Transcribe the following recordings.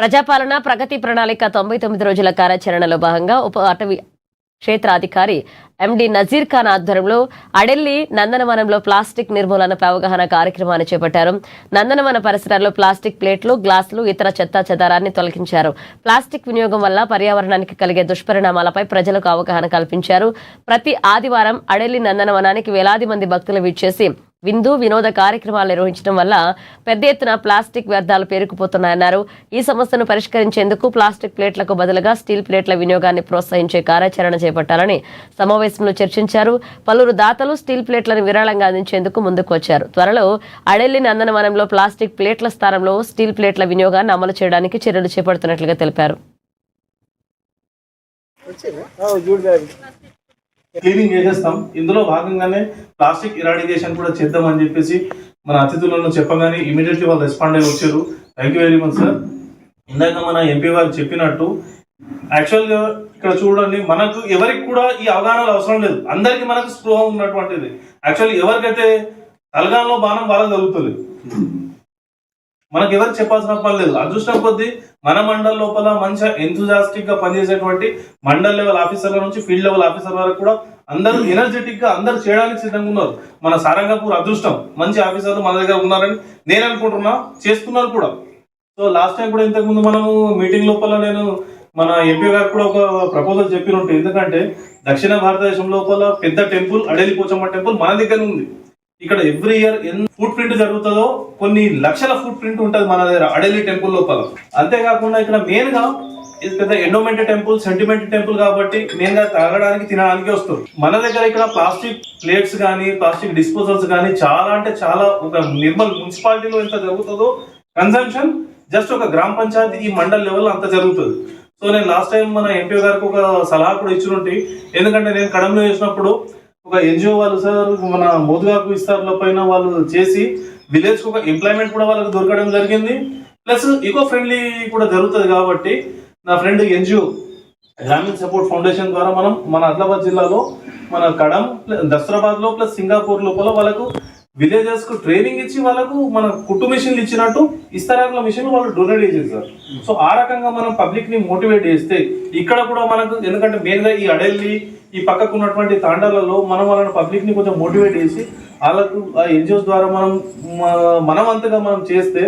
ప్రజాపాలన ప్రగతి ప్రణాళిక 99 రోజుల కార్యాచరణలో భాగంగా ఉప అటవీ క్షేత్రాధికారి ఎండి నజీర్ ఖాన్ ఆధ్వర్యంలో అడెల్లి నందనవనంలో ప్లాస్టిక్ నిర్మూలనపై అవగాహన కార్యక్రమాన్ని చేపట్టారు. నందనవన పరిసరాల్లో ప్లాస్టిక్ ప్లేట్లు, గ్లాసులు, ఇతర చెత్తా చెదారాన్ని తొలగించారు. ప్లాస్టిక్ వినియోగం వల్ల పర్యావరణానికి కలిగే దుష్పరిణామాలపై ప్రజలకు అవగాహన కల్పించారు. ప్రతి ఆదివారం అడెల్లి నందనవనానికి వేలాది మంది భక్తులు విచ్చేసి విందు వినోద కార్యక్రమాలు నిర్వహించడం వల్ల పెద్ద ఎత్తున ప్లాస్టిక్ వ్యర్థాలు పేరుకుపోతున్నాయన్నారు. ఈ సమస్యను పరిష్కరించేందుకు ప్లాస్టిక్ ప్లేట్లకు బదులుగా స్టీల్ ప్లేట్ల వినియోగాన్ని ప్రోత్సహించే కార్యాచరణ చేపట్టాలని సమావేశంలో చర్చించారు. పలువురు దాతలు స్టీల్ ప్లేట్లను విరాళంగా అందించేందుకు ముందుకు వచ్చారు. త్వరలో అడెల్లి నందనవనంలో ప్లాస్టిక్ ప్లేట్ల స్థానంలో స్టీల్ ప్లేట్ల వినియోగాన్ని అమలు చేయడానికి చర్యలు చేపడుతున్నట్లుగా తెలిపారు. క్లీనింగ్ చేసేస్తాం. ఇందులో భాగంగానే ప్లాస్టిక్ ఇరాడికేషన్ కూడా చేద్దామని చెప్పేసి మన అతిథులను చెప్పగానే ఇమీడియట్లీ వాళ్ళు రెస్పాండ్ అయ్యి వచ్చారు. Thank you very much sir. ఇందాక మన ఎంపీ గారు చెప్పినట్టు యాక్చువల్గా ఇక్కడ చూడండి, మనకు ఎవరికి కూడా ఈ అవగాహనలు అవసరం లేదు. అందరికీ మనకు స్పృహ ఉన్నటువంటిది. యాక్చువల్లీ ఎవరికైతే తలగాల్లో బాణం వాళ్ళకి తగులుతుంది, మనకు ఎవరికి చెప్పాల్సిన పని లేదు. అదృష్టం కొద్దీ మన మండల్ లోపల మంచిగా ఎంతూజాస్టిక్ గా పనిచేసేటువంటి మండల్ లెవెల్ ఆఫీసర్ల నుంచి ఫీల్డ్ లెవెల్ ఆఫీసర్ వరకు కూడా అందరూ ఎనర్జెటిక్ గా అందరూ చేయడానికి సిద్ధంగా ఉన్నారు. మన సారంగపూర్ అదృష్టం, మంచి ఆఫీసర్లు మన దగ్గర ఉన్నారని నేను అనుకుంటున్నా, చేస్తున్నారు కూడా. సో లాస్ట్ టైం కూడా ఇంతకుముందు మనము మీటింగ్ లోపల నేను మన ఎంపీ గారు కూడా ఒక ప్రపోజల్ చెప్పినట్టు, ఎందుకంటే దక్షిణ భారతదేశం లోపల పెద్ద టెంపుల్ అడెలి పోచమ్మ టెంపుల్ మన దగ్గర ఉంది. ఇక్కడ ఎవ్రీ ఇయర్ ఎంత ఫుడ్ ప్రింట్ జరుగుతుందో కొన్ని లక్షల ఫుడ్ ప్రింట్ ఉంటుంది మన దగ్గర అడెలి టెంపుల్ లోపల. అంతేకాకుండా ఇక్కడ మెయిన్ గా ఇది పెద్ద ఎండోమెంట్ టెంపుల్, సెంటిమెంట్ టెంపుల్ కాబట్టి మెయిన్ గా తాగడానికి తినడానికి వస్తారు. మన దగ్గర ఇక్కడ ప్లాస్టిక్ ప్లేట్స్ కానీ ప్లాస్టిక్ డిస్పోజల్స్ కానీ చాలా అంటే చాలా, ఒక నిర్మల్ మున్సిపాలిటీలో ఎంత జరుగుతుందో కన్సంప్షన్ జస్ట్ ఒక గ్రామ పంచాయతీ ఈ మండల్ లెవెల్ అంత జరుగుతుంది. సో నేను లాస్ట్ టైం మన ఎంపీ గారికి ఒక సలహా కూడా ఇచ్చినట్టు, ఎందుకంటే నేను కడంలో చేసినప్పుడు ఒక ఎన్జిఓ వాళ్ళు సార్ మన మోదుగాకు విస్తారాల పైన వాళ్ళు చేసి విలేజ్ కు ఒక ఎంప్లాయ్మెంట్ కూడా వాళ్ళకి దొరకడం జరిగింది. ప్లస్ ఈకో ఫ్రెండ్లీ కూడా జరుగుతుంది. కాబట్టి నా ఫ్రెండ్ ఎన్జిఓ గ్రామీణ సపోర్ట్ ఫౌండేషన్ ద్వారా మనం మన ఆదిలాబాద్ జిల్లాలో మన కడం, దసరాబాద్ లో ప్లస్ సింగాపూర్ లోపల వాళ్ళకు విలేజెస్ కు ట్రైనింగ్ ఇచ్చి వాళ్ళకు మన కుట్టు మిషన్లు ఇచ్చినట్టు ఇస్తారాకుల మిషన్ వాళ్ళు డొనేట్ చేసేసారు. సో ఆ రకంగా మనం పబ్లిక్ ని మోటివేట్ చేస్తే ఇక్కడ కూడా మనకు, ఎందుకంటే మెయిన్ గా ఈ అడెల్లి ఈ పక్కకు ఉన్నటువంటి తాండాలలో మనం వాళ్ళని పబ్లిక్ ని కొంచెం మోటివేట్ చేసి వాళ్ళకు ఆ ఎన్జిఓస్ ద్వారా మనం అంతగా మనం చేస్తే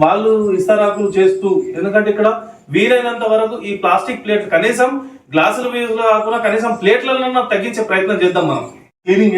వాళ్ళు ఇస్తారాకులు చేస్తూ, ఎందుకంటే ఇక్కడ వీలైనంత వరకు ఈ ప్లాస్టిక్ ప్లేట్ కనీసం గ్లాసుల మీద కాకుండా కనీసం ప్లేట్లలో తగ్గించే ప్రయత్నం చేద్దాం మనం. క్లీనింగ్